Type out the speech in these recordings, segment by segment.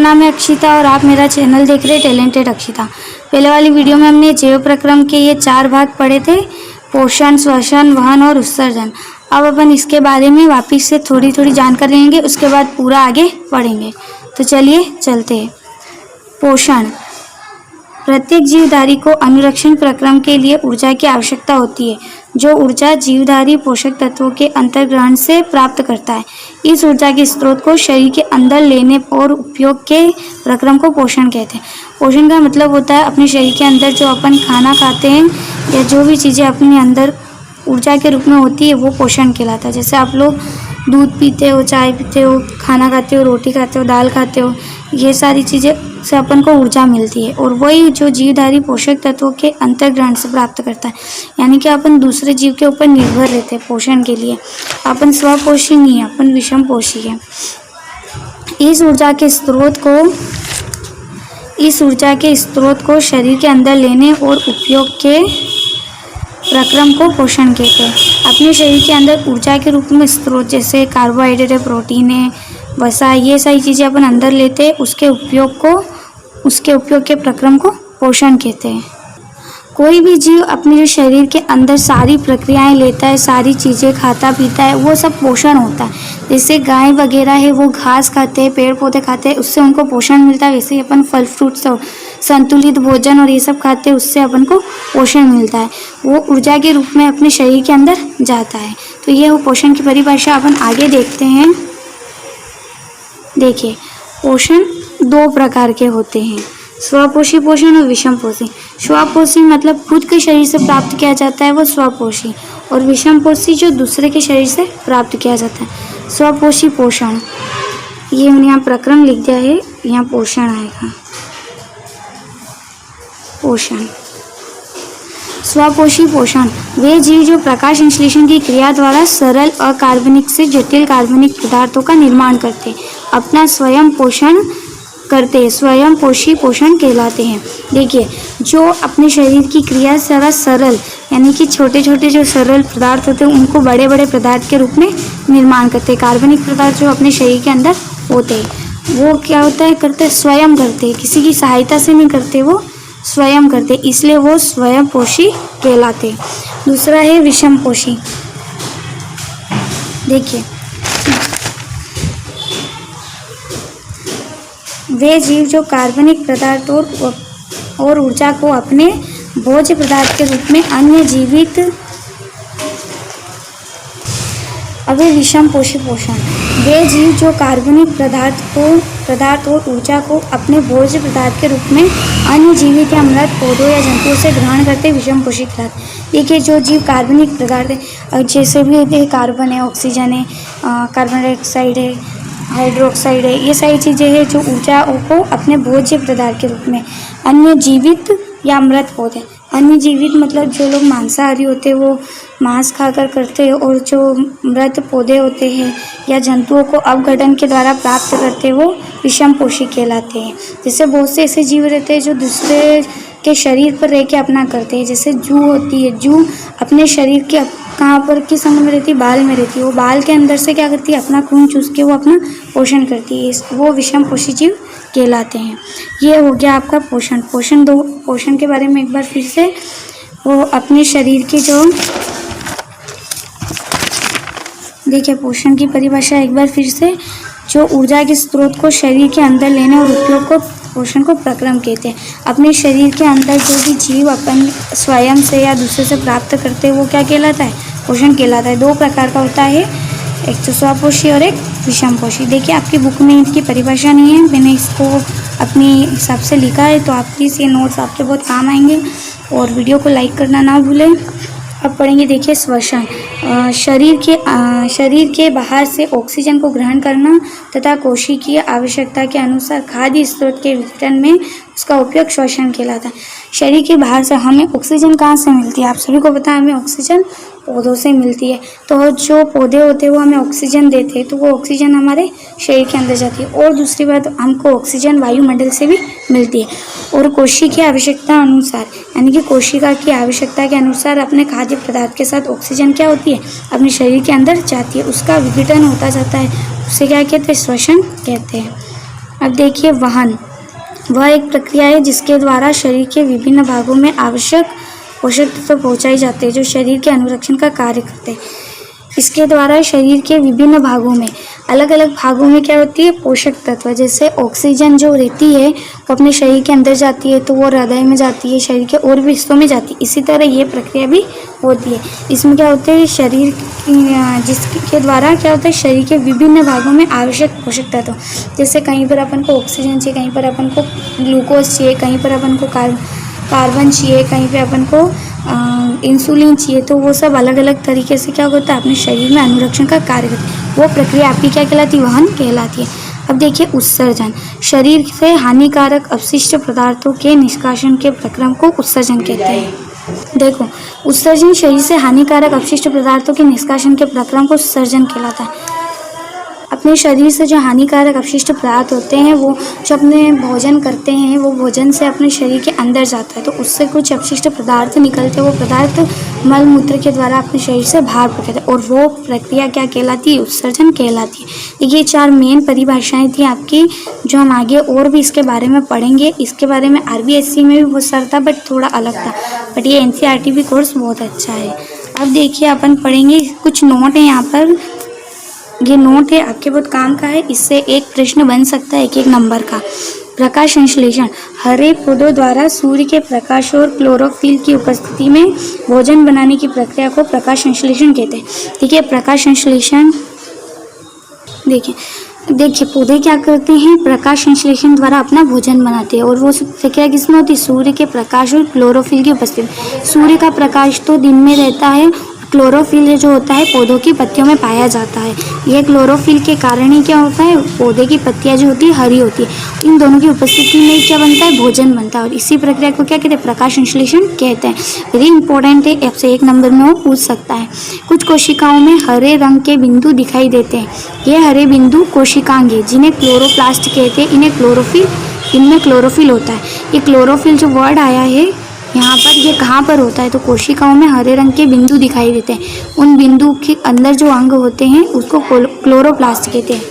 नाम है अक्षिता और आप मेरा चैनल देख रहे हैं टैलेंटेड अक्षिता। पहले वाली वीडियो में हमने जैव प्रक्रम के ये 4 भाग पढ़े थे, पोषण, श्वसन, वहन और उत्सर्जन। अब अपन इसके बारे में वापस से थोड़ी थोड़ी जानकारी लेंगे, उसके बाद पूरा आगे पढ़ेंगे। तो चलिए चलते हैं। पोषण। प्रत्येक जीवधारी को अनुरक्षण प्रक्रम के लिए ऊर्जा की आवश्यकता होती है, जो ऊर्जा जीवधारी पोषक तत्वों के अंतर्ग्रहण से प्राप्त करता है। इस ऊर्जा के स्रोत को शरीर के अंदर लेने और उपयोग के प्रक्रम को पोषण कहते हैं। पोषण का मतलब होता है अपने शरीर के अंदर जो अपन खाना खाते हैं या जो भी चीज़ें अपने अंदर ऊर्जा के रूप में होती है वो पोषण कहलाता है। जैसे आप लोग दूध पीते हो, चाय पीते हो, खाना खाते हो, रोटी खाते हो, दाल खाते हो, ये सारी चीज़ें से अपन को ऊर्जा मिलती है और वही जो जीवधारी पोषक तत्वों के अंतर्ग्रहण से प्राप्त करता है। यानी कि अपन दूसरे जीव के ऊपर निर्भर रहते हैं पोषण के लिए। अपन स्वपोषी नहीं है, अपन विषमपोषी है। इस ऊर्जा के स्रोत को शरीर के अंदर लेने और उपयोग के प्रक्रम को पोषण कहते हैं। अपने शरीर के अंदर ऊर्जा के रूप में स्रोत जैसे कार्बोहाइड्रेट है, प्रोटीन है, वसा, ये सारी चीज़ें अपन अंदर लेते हैं, उसके उपयोग के प्रक्रम को पोषण कहते हैं। कोई भी जीव अपने जो शरीर के अंदर सारी प्रक्रियाएं लेता है, सारी चीज़ें खाता पीता है, वो सब पोषण होता है। जैसे गाय वगैरह है वो घास खाते हैं, पेड़ पौधे खाते हैं, उससे उनको पोषण मिलता है। वैसे ही अपन फल फ्रूट सब संतुलित भोजन और ये सब खाते हैं, उससे अपन को पोषण मिलता है। वो ऊर्जा के रूप में अपने शरीर के अंदर जाता है। तो ये वो पोषण की परिभाषा अपन आगे देखते हैं। देखिए, पोषण 2 प्रकार के होते हैं, स्वपोषी पोषण और विषमपोषी। स्वपोषी मतलब खुद के शरीर से प्राप्त किया जाता है वो स्वपोषी, और विषमपोषी जो दूसरे के शरीर से प्राप्त किया जाता है। स्वपोषी पोषण, ये मैंने यहाँ प्रक्रम लिख दिया है, यहाँ पोषण आएगा। पोषण, स्वपोषी पोषण वे जीव जो प्रकाश संश्लेषण की क्रिया द्वारा सरल अकार्बनिक से जटिल कार्बनिक पदार्थों का निर्माण करते अपना स्वयं पोषण करते स्वयं पोषी पोषण कहलाते हैं। देखिए, जो अपने शरीर की क्रिया से सरल यानी कि छोटे छोटे जो सरल पदार्थ होते हैं उनको बड़े बड़े पदार्थ के रूप में निर्माण करते हैं। कार्बनिक पदार्थ जो अपने शरीर के अंदर होते हैं वो क्या होता है, करते स्वयं करते, किसी की सहायता से नहीं करते, वो स्वयं करते, इसलिए वो स्वयं पोषी कहलाते। दूसरा है विषमपोषी। देखिए, वे जीव जो कार्बनिक पदार्थ और ऊर्जा को अपने भोज्य पदार्थ के रूप में अन्य जीवित विषमपोषी पोषण वे जीव जो कार्बनिक पदार्थ और ऊर्जा को अपने भोज्य पदार्थ के रूप में अन्य जीवित या मृत पौधों या जंतुओं से ग्रहण करते विषमपोषी कहलाते। देखिए, जो जीव कार्बनिक पदार्थ है, जैसे भी कार्बन है, ऑक्सीजन है, कार्बन डाइऑक्साइड है, हाइड्रोक्साइड है, ये सारी चीज़ें हैं जो ऊर्जा को अपने भोज्य पदार्थ के रूप में अन्य जीवित या मृत पौधे, अन्य जीवित मतलब जो लोग मांसाहारी होते हैं वो मांस खाकर करते हैं, और जो मृत पौधे होते हैं या जंतुओं को अपघटन के द्वारा प्राप्त करते हैं वो विषमपोषी कहलाते हैं। जैसे बहुत से ऐसे जीव रहते हैं जो दूसरे के शरीर पर रह के अपना करते हैं। जैसे जू होती है, जू अपने शरीर के कहाँ पर किस अंग में रहती है, बाल में रहती है। वो बाल के अंदर से क्या करती है, अपना खून चूस के वो अपना पोषण करती है, वो विषमपोषी जीव कहलाते हैं। ये हो गया आपका पोषण। पोषण के बारे में एक बार फिर से, वो अपने शरीर के जो, देखिए पोषण की परिभाषा एक बार फिर से, जो ऊर्जा के स्रोत को शरीर के अंदर लेने और उपयोग को पोषण को प्रक्रम कहते हैं। अपने शरीर के अंदर जो भी जीव अपन स्वयं से या दूसरे से प्राप्त करते हैं वो क्या कहलाता है, पोषण कहलाता है। 2 प्रकार का होता है, एक तो स्वपोषी और एक विषमपोषी। देखिए, आपकी बुक में इसकी परिभाषा नहीं है, मैंने इसको अपने हिसाब से लिखा है, तो आप प्लीज़ ये नोट्स आपके बहुत काम आएंगे और वीडियो को लाइक करना ना भूलें। अब पढ़ेंगे, देखिए श्वसन, शरीर के बाहर से ऑक्सीजन को ग्रहण करना तथा कोशिकीय आवश्यकता के अनुसार खाद्य स्रोत के वितरण में उसका उपयोग श्वसन कहलाता है। शरीर के बाहर से हमें ऑक्सीजन कहाँ से मिलती है, आप सभी को पता है, हमें ऑक्सीजन पौधों से मिलती है। तो जो पौधे होते हैं वो हमें ऑक्सीजन देते हैं, तो वो ऑक्सीजन हमारे शरीर के अंदर जाती है। और दूसरी बात, हमको ऑक्सीजन वायुमंडल से भी मिलती है। और कोशिकीय आवश्यकता अनुसार यानी कि कोशिका की आवश्यकता के अनुसार अपने खाद्य पदार्थ के साथ ऑक्सीजन क्या होती है, अपने शरीर के अंदर जाती है, उसका विघटन होता जाता है, उसे क्या कहते हैं, श्वसन कहते हैं। अब देखिए वहन, वह एक प्रक्रिया है जिसके द्वारा शरीर के विभिन्न भागों में आवश्यक पोषक तत्व पहुँचाए जाते हैं जो शरीर के अनुरक्षण का कार्य करते हैं। इसके द्वारा शरीर के विभिन्न भागों में, अलग अलग भागों में क्या होती है, पोषक तत्व, जैसे ऑक्सीजन जो रहती है वो अपने शरीर के अंदर जाती है तो वो हृदय में जाती है, शरीर के और भी हिस्सों में जाती है। इसी तरह ये प्रक्रिया भी होती है। इसमें क्या होता है, शरीर जिसके द्वारा क्या होता है, शरीर के विभिन्न भागों में आवश्यक पोषक तत्व, जैसे कहीं पर अपन को ऑक्सीजन चाहिए, कहीं पर अपन को ग्लूकोज चाहिए, कहीं पर अपन को कार्बन चाहिए, कहीं पे अपन को इंसुलिन चाहिए, तो वो सब अलग अलग तरीके से क्या होता है अपने शरीर में अनुरक्षण का कार्य करते हैं। वो प्रक्रिया आपकी क्या कहलाती है, वहन कहलाती है। अब देखिए उत्सर्जन, शरीर से हानिकारक अपशिष्ट पदार्थों के निष्कासन के प्रक्रम को उत्सर्जन कहते हैं। देखो उत्सर्जन शरीर से हानिकारक अपशिष्ट पदार्थों के निष्कासन के प्रक्रम को उत्सर्जन कहलाता है। अपने शरीर से जो हानिकारक अपशिष्ट पदार्थ होते हैं वो जो अपने भोजन करते हैं वो भोजन से अपने शरीर के अंदर जाता है तो उससे कुछ अपशिष्ट पदार्थ निकलते हैं। वो पदार्थ मल मूत्र के द्वारा अपने शरीर से बाहर फेंकते हैं और वो प्रक्रिया क्या कहलाती है, उत्सर्जन कहलाती है। देखिए 4 मेन परिभाषाएं थी आपकी जो हम आगे और भी इसके बारे में पढ़ेंगे। इसके बारे में RBSC में भी बहुत सारा था बट थोड़ा अलग था, बट ये NCERT भी कोर्स बहुत अच्छा है। अब देखिए अपन पढ़ेंगे, कुछ नोट है यहाँ पर, ये नोट है आपके बहुत काम का है, इससे एक प्रश्न बन सकता है 1-1 नंबर का। प्रकाश संश्लेषण, हरे पौधों द्वारा सूर्य के प्रकाश और क्लोरोफिल की उपस्थिति में भोजन बनाने की प्रक्रिया को प्रकाश संश्लेषण कहते हैं। देखिए प्रकाश संश्लेषण, देखिए पौधे क्या करते हैं, प्रकाश संश्लेषण द्वारा अपना भोजन बनाते हैं और वो प्रक्रिया किसमें होती है, सूर्य के प्रकाश और क्लोरोफिल की उपस्थिति। सूर्य का प्रकाश तो दिन में रहता है, क्लोरोफिल जो होता है पौधों की पत्तियों में पाया जाता है। यह क्लोरोफिल के कारण ही क्या होता है, पौधे की पत्तियां जो होती है हरी होती है। इन दोनों की उपस्थिति में क्या बनता है, भोजन बनता है और इसी प्रक्रिया को क्या कहते हैं, प्रकाश संश्लेषण कहते हैं। वेरी इंपॉर्टेंट है, आपसे 1 नंबर में वो पूछ सकता है। कुछ कोशिकाओं में हरे रंग के बिंदु दिखाई देते हैं। ये हरे बिंदु कोशिकांग है जिन्हें क्लोरोप्लास्ट कहते हैं। इनमें क्लोरोफिल होता है। ये क्लोरोफिल जो वर्ड आया है यहाँ पर, ये कहाँ पर होता है, तो कोशिकाओं में हरे रंग के बिंदु दिखाई देते हैं। उन बिंदु के अंदर जो अंग होते हैं उसको क्लोरोप्लास्ट कहते हैं।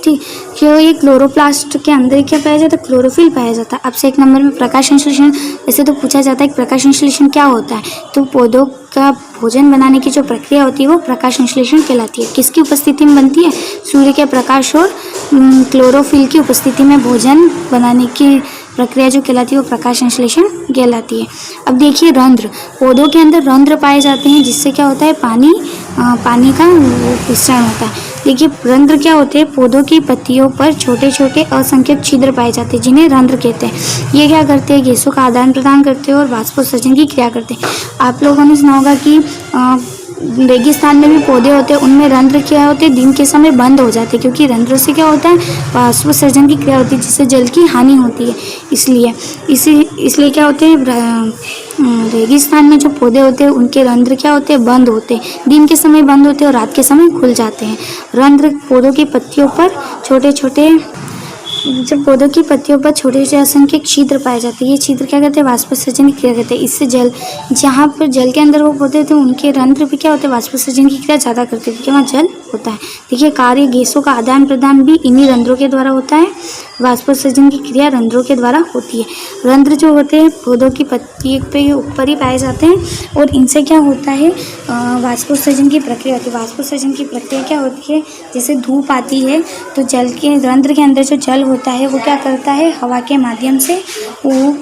ठीक, जो ये क्लोरोप्लास्ट के अंदर क्या पाया जाता है, क्लोरोफिल पाया जाता है। अब से 1 नंबर में प्रकाश संश्लेषण, वैसे तो पूछा जाता है कि प्रकाश संश्लेषण क्या होता है, तो पौधों का भोजन बनाने की जो प्रक्रिया होती है वो प्रकाश संश्लेषण कहलाती है। किसकी उपस्थिति में बनती है, सूर्य के प्रकाश और क्लोरोफिल की उपस्थिति में भोजन बनाने की प्रक्रिया जो कहलाती है वो प्रकाश संश्लेषण कहलाती है। अब देखिए रंध्र, पौधों के अंदर रंध्र पाए जाते हैं जिससे क्या होता है, पानी का मिश्रण होता है। देखिए रंध्र क्या होते हैं, पौधों की पत्तियों पर छोटे छोटे असंख्यक छिद्र पाए जाते हैं जिन्हें रंध्र कहते हैं। ये क्या करते हैं, गैसों का आदान प्रदान करते हैं और वाष्पोत्सर्जन की क्रिया करते हैं। आप लोगों ने सुना होगा कि रेगिस्तान में भी पौधे होते हैं, उनमें रंध्र क्या होते हैं, दिन के समय बंद हो जाते हैं क्योंकि रंध्रों से क्या होता है, वाष्पोत्सर्जन की क्रिया होती है जिससे जल की हानि होती है। इसलिए क्या होते हैं, रेगिस्तान में जो पौधे होते हैं उनके रंध्र क्या होते हैं, बंद होते हैं। दिन के समय बंद होते हैं और रात के समय खुल जाते हैं। रंध्र पौधों की पत्तियों पर छोटे छोटे छोटे असंख्य छिद्र पाए जाते हैं। ये छिद्र क्या करते हैं, वाष्पोत्सर्जन की क्रिया करते हैं। इससे जल, जहाँ पर जल के अंदर वो पौधे होते हैं उनके रंध्र भी क्या होते हैं, वाष्पोत्सर्जन की क्रिया ज़्यादा करते हैं क्योंकि वहाँ जल होता है। देखिए कार्य गैसों का आदान प्रदान भी इन्हीं रंध्रों के द्वारा होता है। वाष्पोत्सर्जन की क्रिया रंध्रों के द्वारा होती है। रंध्र जो होते हैं पौधों की पत्ती पे ऊपर ही पाए जाते हैं और इनसे क्या होता है, वाष्पोत्सर्जन की प्रक्रिया होती है। वाष्पोत्सर्जन की प्रक्रिया क्या होती है, जैसे धूप आती है तो जल के रंध्र के अंदर जो जल होता है वो क्या करता है, हवा के माध्यम से वो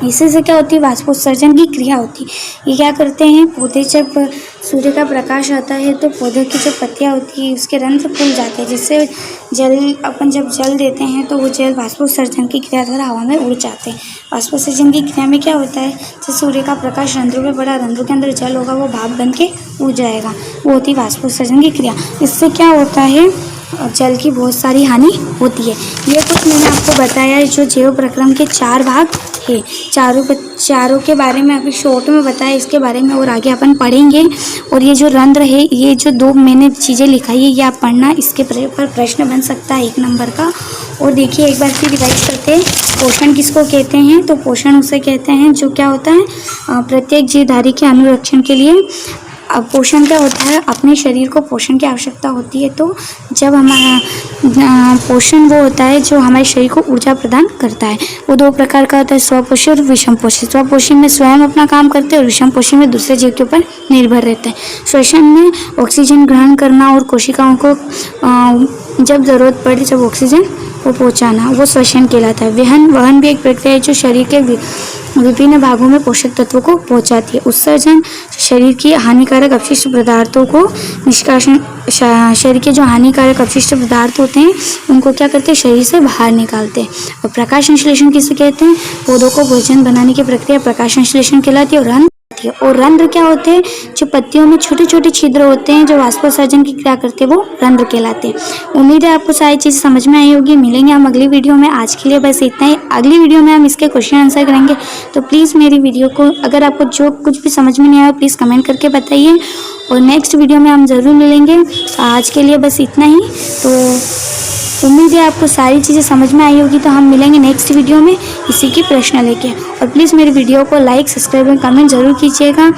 इसी से क्या होती है, वाष्पोत्सर्जन की क्रिया होती है। ये क्या करते हैं, पौधे जब सूर्य का प्रकाश आता है तो पौधे की जो पत्तियां होती है उसके रंध्र खुल जाते हैं जिससे अपन जब जल देते हैं तो वो जल वाष्पोत्सर्जन की क्रिया द्वारा हवा में उड़ जाते हैं। वाष्पोत्सर्जन की क्रिया में क्या होता है, जब सूर्य का प्रकाश रंध्रों में पड़ा, रंध्रों के अंदर जल होगा वो भाप बन के उड़ जाएगा, वो होती है वाष्पोत्सर्जन की क्रिया। इससे क्या होता है, जल की बहुत सारी हानि होती है। ये कुछ मैंने आपको बताया है जो जैव प्रक्रम के 4 भाग है। चारों के बारे में अभी शॉर्ट में बताया, इसके बारे में और आगे अपन पढ़ेंगे। और ये जो रंध्र है, ये जो 2 मैंने चीज़ें लिखाई है ये आप पढ़ना, इसके पर प्रश्न बन सकता है 1 नंबर का। और देखिए एक बार फिर रिवाइज करते हैं, पोषण किसको कहते हैं, तो पोषण उसे कहते हैं जो क्या होता है, प्रत्येक जीवधारी के अनुरक्षण के लिए अब पोषण क्या होता है, अपने शरीर को पोषण की आवश्यकता होती है। तो जब हमारा पोषण वो होता है जो हमारे शरीर को ऊर्जा प्रदान करता है। वो दो प्रकार का होता है, स्वपोषी और विषम पोषी। स्वपोषी में स्वयं अपना काम करते हैं और विषम पोषी में दूसरे जीव के ऊपर निर्भर रहते हैं। श्वसन में ऑक्सीजन ग्रहण करना और कोशिकाओं को जब ज़रूरत पड़े जब ऑक्सीजन को पहुँचाना, वो श्वसन कहलाता है। वहन भी एक प्रक्रिया है जो शरीर के विभिन्न भागों में पोषक तत्वों को पहुंचाती है। उत्सर्जन शरीर की हानिकारक अपशिष्ट पदार्थों को निष्कासन, शरीर के जो हानिकारक अपशिष्ट पदार्थ होते हैं उनको क्या करते हैं, शरीर से बाहर निकालते हैं। और प्रकाश संश्लेषण किसे कहते हैं, पौधों को भोजन बनाने की प्रक्रिया प्रकाश संश्लेषण कहलाती है। और रंध्र क्या होते हैं, जो पत्तियों में छोटे छोटे छिद्र होते हैं जो वाष्पोत्सर्जन की क्रिया करते हैं, वो रंध्र कहलाते हैं। उम्मीद है आपको सारी चीज़ समझ में आई होगी। मिलेंगे हम अगली वीडियो में। आज के लिए बस इतना ही। अगली वीडियो में हम इसके क्वेश्चन आंसर करेंगे। तो प्लीज़ मेरी वीडियो को, अगर आपको जो कुछ भी समझ में नहीं आया प्लीज़ कमेंट करके बताइए, और नेक्स्ट वीडियो में हम ज़रूर मिलेंगे। आज के लिए बस इतना ही। तो उम्मीद है आपको सारी चीज़ें समझ में आई होगी। तो हम मिलेंगे नेक्स्ट वीडियो में इसी की प्रश्न लेके। और प्लीज़ मेरी वीडियो को लाइक, सब्सक्राइब और कमेंट ज़रूर कीजिएगा।